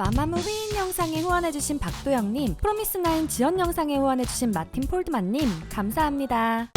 마마무 휘인 영상에 후원해주신 박도영님, 프로미스나인 지연 영상에 후원해주신 마틴 폴드만님 감사합니다.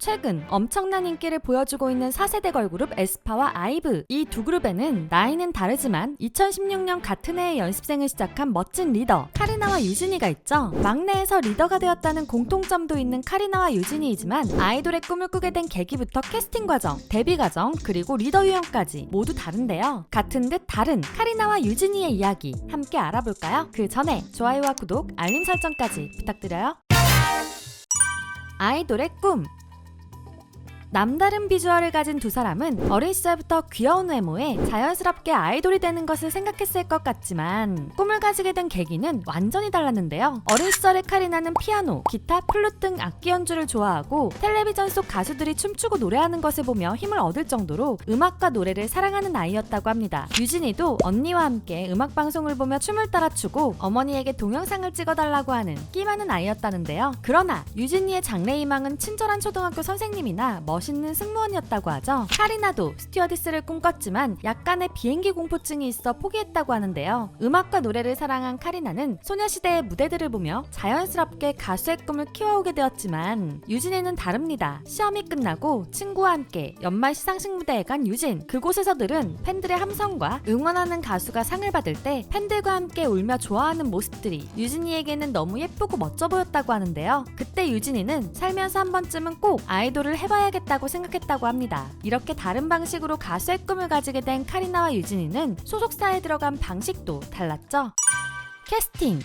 최근 엄청난 인기를 보여주고 있는 4세대 걸그룹 에스파와 아이브. 이 두 그룹에는 나이는 다르지만 2016년 같은 해에 연습생을 시작한 멋진 리더 카리나와 유진이가 있죠. 막내에서 리더가 되었다는 공통점도 있는 카리나와 유진이이지만 아이돌의 꿈을 꾸게 된 계기부터 캐스팅 과정, 데뷔 과정, 그리고 리더 유형까지 모두 다른데요. 같은 듯 다른 카리나와 유진이의 이야기 함께 알아볼까요? 그 전에 좋아요와 구독, 알림 설정까지 부탁드려요. 아이돌의 꿈. 남다른 비주얼을 가진 두 사람은 어린 시절부터 귀여운 외모에 자연스럽게 아이돌이 되는 것을 생각했을 것 같지만 꿈을 가지게 된 계기는 완전히 달랐는데요. 어린 시절의 카리나는 피아노, 기타, 플룻 등 악기 연주를 좋아하고 텔레비전 속 가수들이 춤추고 노래하는 것을 보며 힘을 얻을 정도로 음악과 노래를 사랑하는 아이였다고 합니다. 유진이도 언니와 함께 음악 방송을 보며 춤을 따라 추고 어머니에게 동영상을 찍어달라고 하는 끼 많은 아이였다는데요. 그러나 유진이의 장래 희망은 친절한 초등학교 선생님이나 멋있는 승무원이었다고 하죠. 카리나도 스튜어디스를 꿈꿨지만 약간의 비행기 공포증이 있어 포기했다고 하는데요. 음악과 노래를 사랑한 카리나는 소녀시대의 무대들을 보며 자연스럽게 가수의 꿈을 키워오게 되었지만 유진이는 다릅니다. 시험이 끝나고 친구와 함께 연말 시상식 무대에 간 유진. 그곳에서 들은 팬들의 함성과 응원하는 가수가 상을 받을 때 팬들과 함께 울며 좋아하는 모습들이 유진이에게는 너무 예쁘고 멋져 보였다고 하는데요. 그때 유진이는 살면서 한 번쯤은 꼭 아이돌을 해봐야겠다 다고 생각했다고 합니다. 이렇게 다른 방식으로 가수의 꿈을 가지게 된 카리나와 유진이는 소속사에 들어간 방식도 달랐죠. 캐스팅.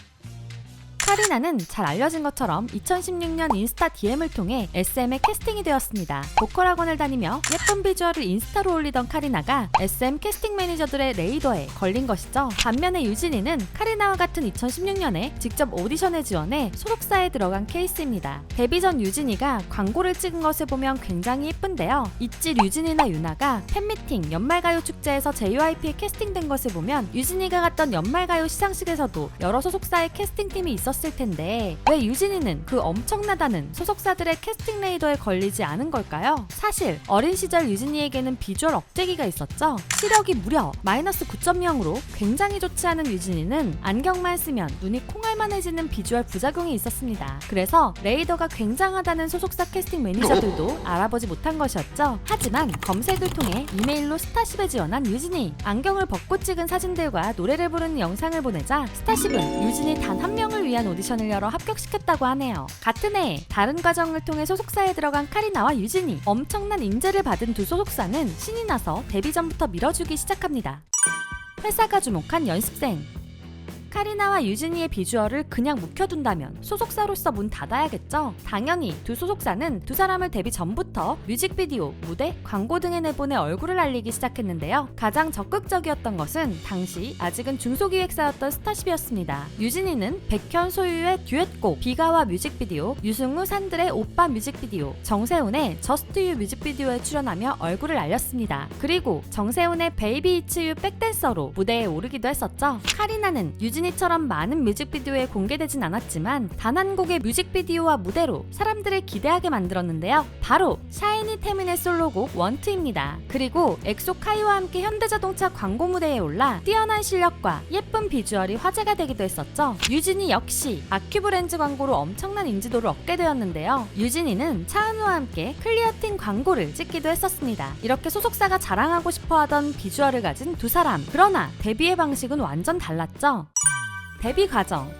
카리나는 잘 알려진 것처럼 2016년 인스타 DM을 통해 SM에 캐스팅이 되었습니다. 보컬 학원을 다니며 예쁜 비주얼을 인스타로 올리던 카리나가 SM 캐스팅 매니저들의 레이더에 걸린 것이죠. 반면에 유진이는 카리나와 같은 2016년에 직접 오디션에 지원해 소속사에 들어간 케이스입니다. 데뷔 전 유진이가 광고를 찍은 것을 보면 굉장히 예쁜데요. 있지 유진이나 유나가 팬미팅, 연말가요 축제에서 JYP에 캐스팅된 것을 보면 유진이가 갔던 연말가요 시상식에서도 여러 소속사의 캐스팅팀이 있었을 텐데 왜 유진이는 그 엄청나다는 소속사들의 캐스팅 레이더에 걸리지 않은 걸까요? 사실 어린 시절 유진이에게는 비주얼 억제기가 있었죠. 시력이 무려 마이너스 9.0으로 굉장히 좋지 않은 유진이는 안경만 쓰면 눈이 콩알만해지는 비주얼 부작용이 있었습니다. 그래서 레이더가 굉장하다는 소속사 캐스팅 매니저들도 알아보지 못한 것이었죠. 하지만 검색을 통해 이메일로 스타쉽에 지원한 유진이. 안경을 벗고 찍은 사진들과 노래를 부르는 영상을 보내자 스타쉽은 유진이 단 한 명을 위한 오디션을 열어 합격시켰다고 하네요. 같은 해에 다른 과정을 통해 소속사에 들어간 카리나와 유진이. 엄청난 인재를 받은 두 소속사는 신이 나서 데뷔 전부터 밀어주기 시작합니다. 회사가 주목한 연습생. 카리나와 유진이의 비주얼을 그냥 묵혀둔다면 소속사로서 문 닫아야겠죠. 당연히 두 소속사는 두 사람을 데뷔 전부터 뮤직비디오, 무대, 광고 등에 내보내 얼굴을 알리기 시작했는데요. 가장 적극적이었던 것은 당시 아직은 중소기획사였던 스타쉽이었습니다. 유진이는 백현 소유의 듀엣곡 비가와 뮤직비디오, 유승우 산들의 오빠 뮤직비디오, 정세훈의 저스트 유 뮤직비디오에 출연하며 얼굴을 알렸습니다. 그리고 정세훈의 베이비 이츠 유 백댄서로 무대에 오르기도 했었죠. 카리나는 유진이처럼 많은 뮤직비디오에 공개되진 않았지만 단 한 곡의 뮤직비디오와 무대로 사람들을 기대하게 만들었는데요. 바로 샤이니 태민의 솔로곡 원투입니다. 그리고 엑소 카이와 함께 현대자동차 광고 무대에 올라 뛰어난 실력과 예쁜 비주얼이 화제가 되기도 했었죠. 유진이 역시 아큐브 렌즈 광고로 엄청난 인지도를 얻게 되었는데요. 유진이는 차은우와 함께 클리어틴 광고를 찍기도 했었습니다. 이렇게 소속사가 자랑하고 싶어하던 비주얼을 가진 두 사람. 그러나 데뷔의 방식은 완전 달랐죠. 데뷔 과정.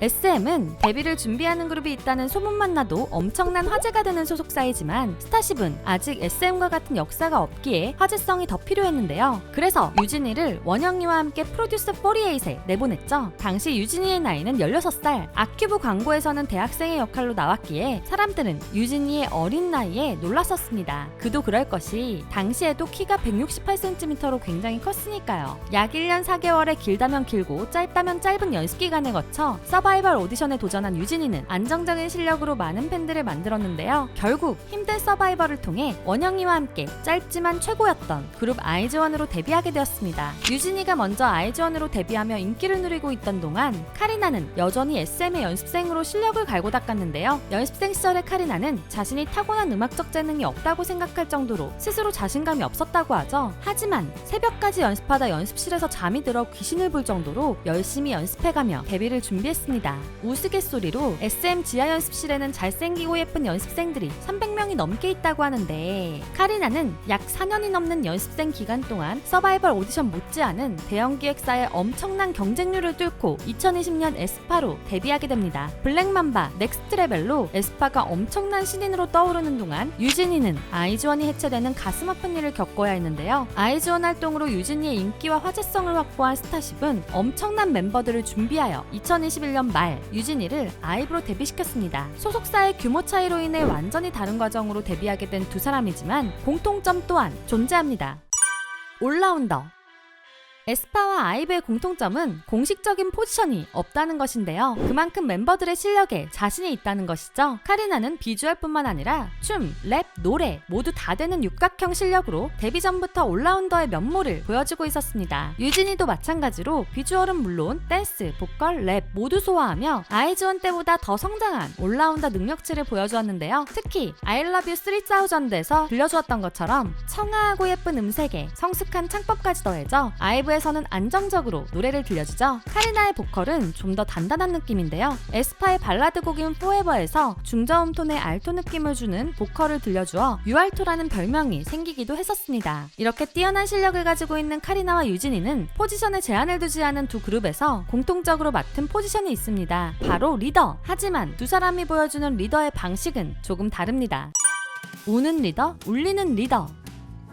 SM은 데뷔를 준비하는 그룹이 있다는 소문만 나도 엄청난 화제가 되는 소속사이지만 스타쉽은 아직 SM과 같은 역사가 없기에 화제성이 더 필요했는데요. 그래서 유진이를 원영이와 함께 프로듀스 48에 내보냈죠. 당시 유진이의 나이는 16살, 아큐브 광고에서는 대학생의 역할로 나왔기에 사람들은 유진이의 어린 나이에 놀랐었습니다. 그도 그럴 것이 당시에도 키가 168cm로 굉장히 컸으니까요. 약 1년 4개월의 길다면 길고 짧다면 짧은 연습 기간을 거쳐 서버 서바이벌 오디션에 도전한 유진이는 안정적인 실력으로 많은 팬들을 만들었는데요. 결국 힘든 서바이벌을 통해 원영이와 함께 짧지만 최고였던 그룹 아이즈원으로 데뷔하게 되었습니다. 유진이가 먼저 아이즈원으로 데뷔하며 인기를 누리고 있던 동안 카리나는 여전히 SM의 연습생으로 실력을 갈고 닦았는데요. 연습생 시절의 카리나는 자신이 타고난 음악적 재능이 없다고 생각할 정도로 스스로 자신감이 없었다고 하죠. 하지만 새벽까지 연습하다 연습실에서 잠이 들어 귀신을 볼 정도로 열심히 연습해가며 데뷔를 준비했습니다. 우스갯소리로 SM 지하 연습실에는 잘생기고 예쁜 연습생들이 300명이 넘게 있다고 하는데, 카리나는 약 4년이 넘는 연습생 기간 동안 서바이벌 오디션 못지않은 대형 기획사의 엄청난 경쟁률을 뚫고 2020년 에스파로 데뷔하게 됩니다. 블랙맘바 넥스트 레벨로 에스파가 엄청난 신인으로 떠오르는 동안 유진이는 아이즈원이 해체되는 가슴 아픈 일을 겪어야 했는데요. 아이즈원 활동으로 유진이의 인기와 화제성을 확보한 스타쉽은 엄청난 멤버들을 준비하여 2021년 말 유진이를 아이브로 데뷔시켰습니다. 소속사의 규모 차이로 인해 완전히 다른 과정으로 데뷔하게 된 두 사람이지만 공통점 또한 존재합니다. 올라운더. 에스파와 아이브의 공통점은 공식적인 포지션이 없다는 것인데요. 그만큼 멤버들의 실력에 자신이 있다는 것이죠. 카리나는 비주얼뿐만 아니라 춤, 랩, 노래 모두 다 되는 육각형 실력으로 데뷔 전부터 올라운더의 면모를 보여주고 있었습니다. 유진이도 마찬가지로 비주얼은 물론 댄스, 보컬, 랩 모두 소화하며 아이즈원 때보다 더 성장한 올라운더 능력치를 보여주었는데요. 특히 I Love You 3000에서 들려주었던 것처럼 청아하고 예쁜 음색에 성숙한 창법까지 더해져 아이브의 에서는 안정적으로 노래를 들려주죠. 카리나의 보컬은 좀 더 단단한 느낌인데요. 에스파의 발라드 곡인 Forever에서 중저음 톤의 알토 느낌을 주는 보컬을 들려주어 유알토라는 별명이 생기기도 했었습니다. 이렇게 뛰어난 실력을 가지고 있는 카리나와 유진이는 포지션에 제한을 두지 않은 두 그룹에서 공통적으로 맡은 포지션이 있습니다. 바로 리더. 하지만 두 사람이 보여주는 리더의 방식은 조금 다릅니다. 우는 리더, 울리는 리더.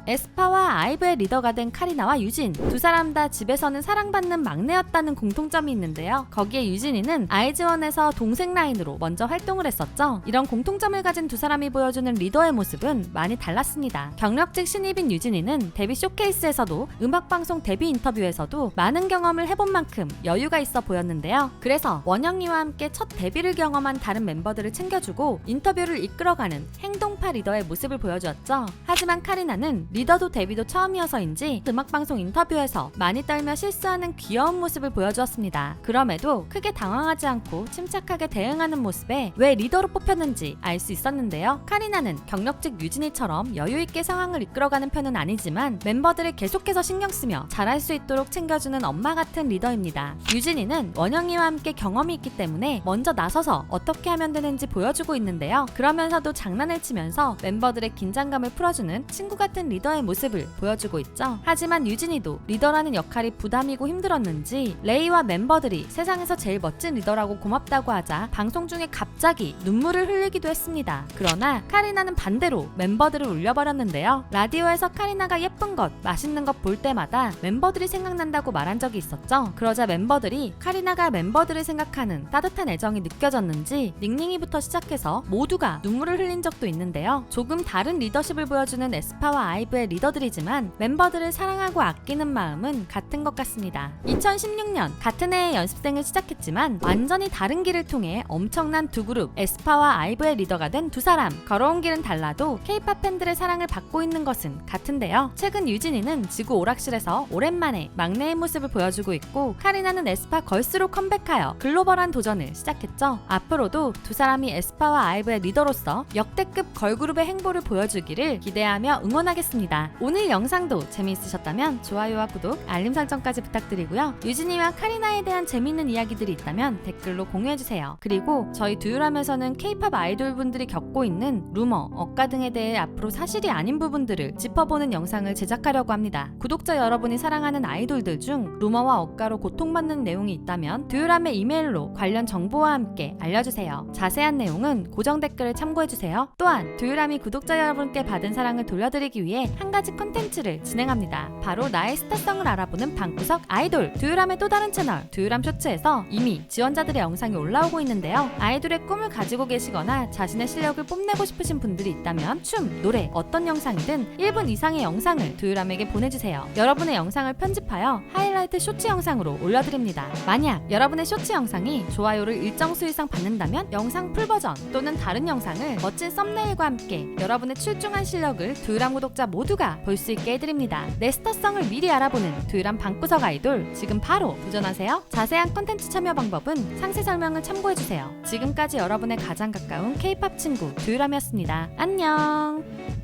에스파와 아이브의 리더가 된 카리나와 유진, 두 사람 다 집에서는 사랑받는 막내였다는 공통점이 있는데요. 거기에 유진이는 아이즈원에서 동생 라인으로 먼저 활동을 했었죠. 이런 공통점을 가진 두 사람이 보여주는 리더의 모습은 많이 달랐습니다. 경력직 신입인 유진이는 데뷔 쇼케이스에서도 음악방송 데뷔 인터뷰에서도 많은 경험을 해본 만큼 여유가 있어 보였는데요. 그래서 원영이와 함께 첫 데뷔를 경험한 다른 멤버들을 챙겨주고 인터뷰를 이끌어가는 행동파 리더의 모습을 보여주었죠. 하지만 카리나는 리더도 데뷔도 처음이어서인지 음악방송 인터뷰에서 많이 떨며 실수하는 귀여운 모습을 보여주었습니다. 그럼에도 크게 당황하지 않고 침착하게 대응하는 모습에 왜 리더로 뽑혔는지 알 수 있었는데요. 카리나는 경력직 유진이처럼 여유있게 상황을 이끌어가는 편은 아니지만 멤버들을 계속해서 신경쓰며 잘할 수 있도록 챙겨주는 엄마 같은 리더입니다. 유진이는 원영이와 함께 경험이 있기 때문에 먼저 나서서 어떻게 하면 되는지 보여주고 있는데요. 그러면서도 장난을 치면서 멤버들의 긴장감을 풀어주는 친구 같은 리더의 모습을 보여주고 있죠. 하지만 유진이도 리더라는 역할이 부담이고 힘들었는지 레이와 멤버들이 세상에서 제일 멋진 리더라고 고맙다고 하자 방송 중에 갑자기 눈물을 흘리기도 했습니다. 그러나 카리나는 반대로 멤버들을 울려버렸는데요. 라디오에서 카리나가 예쁜 것, 맛있는 것 볼 때마다 멤버들이 생각난다고 말한 적이 있었죠. 그러자 멤버들이 카리나가 멤버들을 생각하는 따뜻한 애정이 느껴졌는지 닝닝이부터 시작해서 모두가 눈물을 흘린 적도 있는데요. 조금 다른 리더십을 보여주는 에스파와 아이브의 리더들이지만 멤버들을 사랑하고 아끼는 마음은 같은 것 같습니다. 2016년 같은 해에 연습생을 시작했지만 완전히 다른 길을 통해 엄청난 두 그룹 에스파와 아이브의 리더가 된 두 사람. 걸어온 길은 달라도 K-팝 팬들의 사랑을 받고 있는 것은 같은데요. 최근 유진이는 지구 오락실에서 오랜만에 막내의 모습을 보여주고 있고, 카리나는 에스파 걸스로 컴백하여 글로벌한 도전을 시작했죠. 앞으로도 두 사람이 에스파와 아이브의 리더로서 역대급 걸그룹의 행보를 보여주기를 기대하며 응원하겠습니다. 오늘 영상도 재미있으셨다면 좋아요와 구독, 알림 설정까지 부탁드리고요. 유진이와 카리나에 대한 재미있는 이야기들이 있다면 댓글로 공유해주세요. 그리고 저희 두유람에서는 K-팝 아이돌분들이 겪고 있는 루머, 억가 등에 대해 앞으로 사실이 아닌 부분들을 짚어보는 영상을 제작하려고 합니다. 구독자 여러분이 사랑하는 아이돌들 중 루머와 억가로 고통받는 내용이 있다면 두유람의 이메일로 관련 정보와 함께 알려주세요. 자세한 내용은 고정 댓글을 참고해주세요. 또한 두유람이 구독자 여러분께 받은 사랑을 돌려드리기 위해 위해 한 가지 콘텐츠를 진행합니다. 바로 나의 스타성을 알아보는 방구석 아이돌. 두유람의 또 다른 채널 두유람 쇼츠에서 이미 지원자들의 영상이 올라오고 있는데요. 아이돌의 꿈을 가지고 계시거나 자신의 실력을 뽐내고 싶으신 분들이 있다면 춤, 노래, 어떤 영상이든 1분 이상의 영상을 두유람에게 보내주세요. 여러분의 영상을 편집하여 하이라이트 쇼츠 영상으로 올려드립니다. 만약 여러분의 쇼츠 영상이 좋아요를 일정 수 이상 받는다면 영상 풀버전 또는 다른 영상을 멋진 썸네일과 함께 여러분의 출중한 실력을 두유람 구독자 모두가 볼 수 있게 해드립니다. 내 스타성을 미리 알아보는 두유람 방구석 아이돌, 지금 바로 도전하세요. 자세한 콘텐츠 참여 방법은 상세 설명을 참고해주세요. 지금까지 여러분의 가장 가까운 K-팝 친구 두유람이었습니다. 안녕.